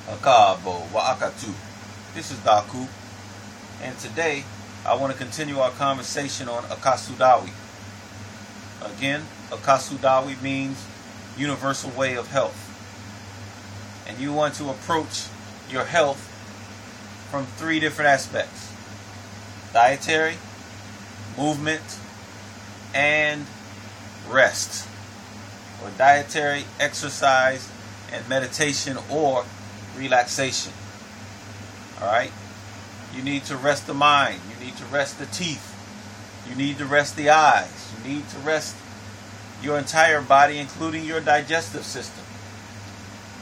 Akabo Waakatu. This is Daku, and today I want to continue our conversation on AkaSudawe. Again, AkaSudawe means universal way of health, and you want to approach your health from three different aspects: dietary, movement, and rest, or dietary, exercise, and meditation or relaxation. Alright? You need to rest the mind. You need to rest the teeth. You need to rest the eyes. You need to rest your entire body, including your digestive system.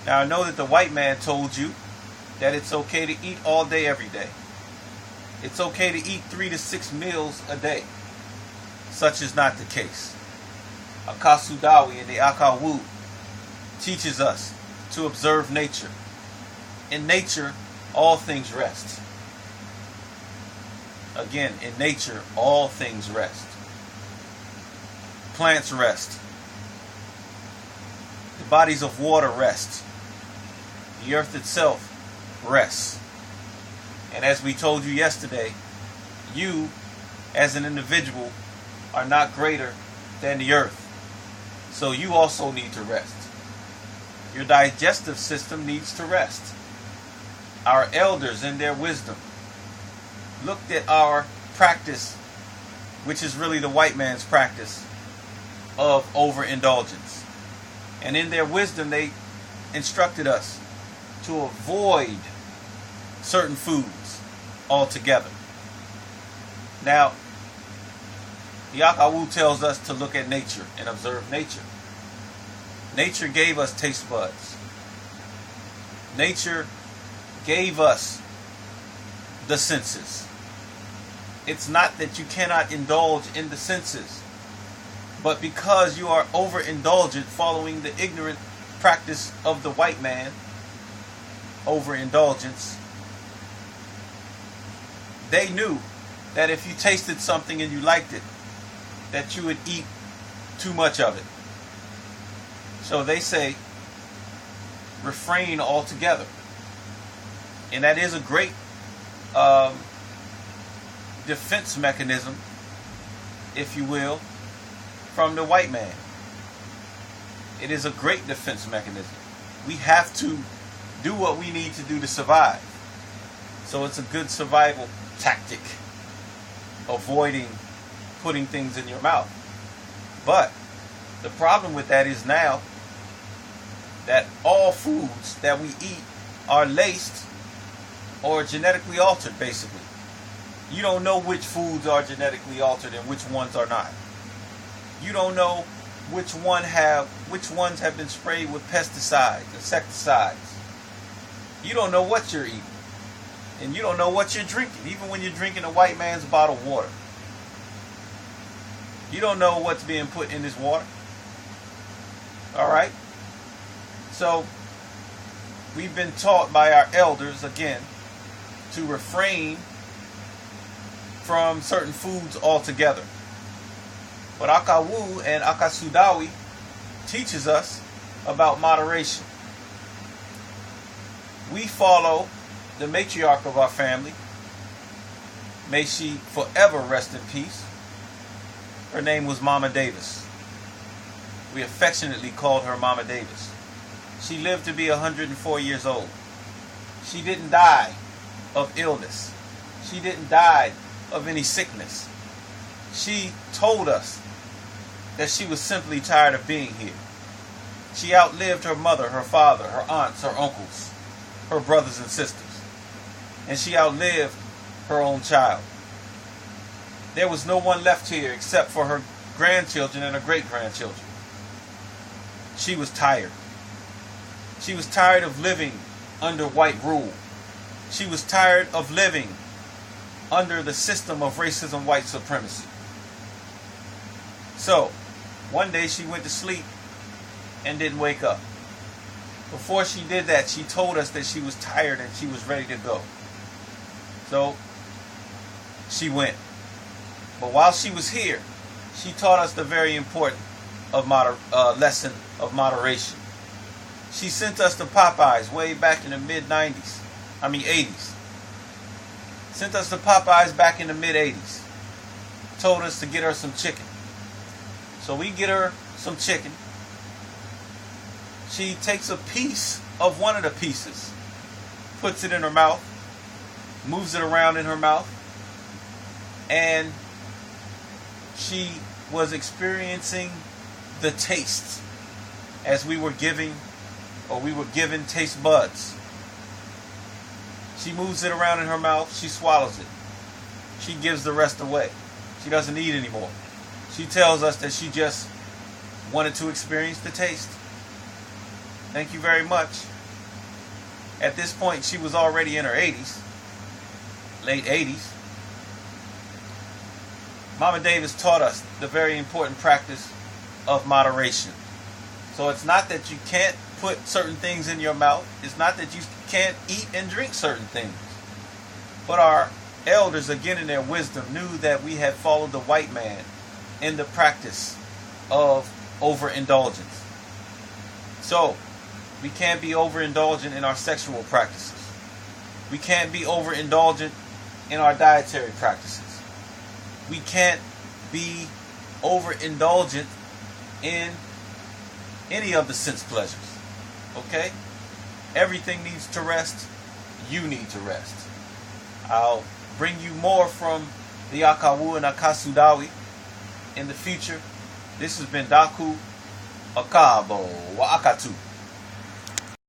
Now, I know that the white man told you that it's okay to eat all day, every day. It's okay to eat 3 to 6 meals a day. Such is not the case. AkaSudawe and the Akawu teaches us to observe nature. In nature, all things rest. Again, in nature, all things rest. Plants rest. The bodies of water rest. The earth itself rests. And as we told you yesterday, you, as an individual, are not greater than the earth. So you also need to rest. Your digestive system needs to rest. Our elders, in their wisdom, looked at our practice, which is really the white man's practice, of overindulgence. And in their wisdom, they instructed us to avoid certain foods altogether. Now, the Akawu tells us to look at nature and observe nature. Nature gave us taste buds. Nature gave us the senses. It's not that you cannot indulge in the senses, but because you are overindulgent following the ignorant practice of the white man, overindulgence, they knew that if you tasted something and you liked it, that you would eat too much of it. So they say, refrain altogether. And that is a great defense mechanism, if you will, from the white man. It is a great defense mechanism. We have to do what we need to do to survive. So it's a good survival tactic, avoiding putting things in your mouth. But the problem with that is now that all foods that we eat are laced or genetically altered, basically. You don't know which foods are genetically altered and which ones are not. You don't know which ones have been sprayed with pesticides, insecticides. You don't know what you're eating. And you don't know what you're drinking, even when you're drinking a white man's bottled water. You don't know what's being put in this water. Alright? So, we've been taught by our elders, again, to refrain from certain foods altogether. But Akawu and AkaSudawe teaches us about moderation. We follow the matriarch of our family. May she forever rest in peace. Her name was Mama Davis. We affectionately called her Mama Davis. She lived to be 104 years old. She didn't die of illness. She didn't die of any sickness. She told us that she was simply tired of being here. She outlived her mother, her father, her aunts, her uncles, her brothers and sisters. And she outlived her own child. There was no one left here except for her grandchildren and her great-grandchildren. She was tired. She was tired of living under white rule. She was tired of living under the system of racism, white supremacy. So, one day she went to sleep and didn't wake up. Before she did that, she told us that she was tired and she was ready to go. So, she went. But while she was here, she taught us the very important lesson of moderation. She sent us to Popeyes way back in the mid-90s. I mean 80s. Sent us to Popeyes back in the mid-80s. Told us to get her some chicken. So we get her some chicken. She takes a piece of one of the pieces, puts it in her mouth, moves it around in her mouth, and she was experiencing the taste as we were given taste buds. She moves it around in her mouth, she swallows it. She gives the rest away. She doesn't eat anymore. She tells us that she just wanted to experience the taste. Thank you very much. At this point, she was already in her 80s, late 80s. Mama Davis taught us the very important practice of moderation. So it's not that you can't put certain things in your mouth. It's not that you can't eat and drink certain things. But our elders, again in their wisdom, knew that we had followed the white man in the practice of overindulgence. So, we can't be overindulgent in our sexual practices. We can't be overindulgent in our dietary practices. We can't be overindulgent in any of the sense pleasures. Okay? Everything needs to rest. You need to rest. I'll bring you more from the UNIA-ACL in the future. This has been Daku-AkaSudawe.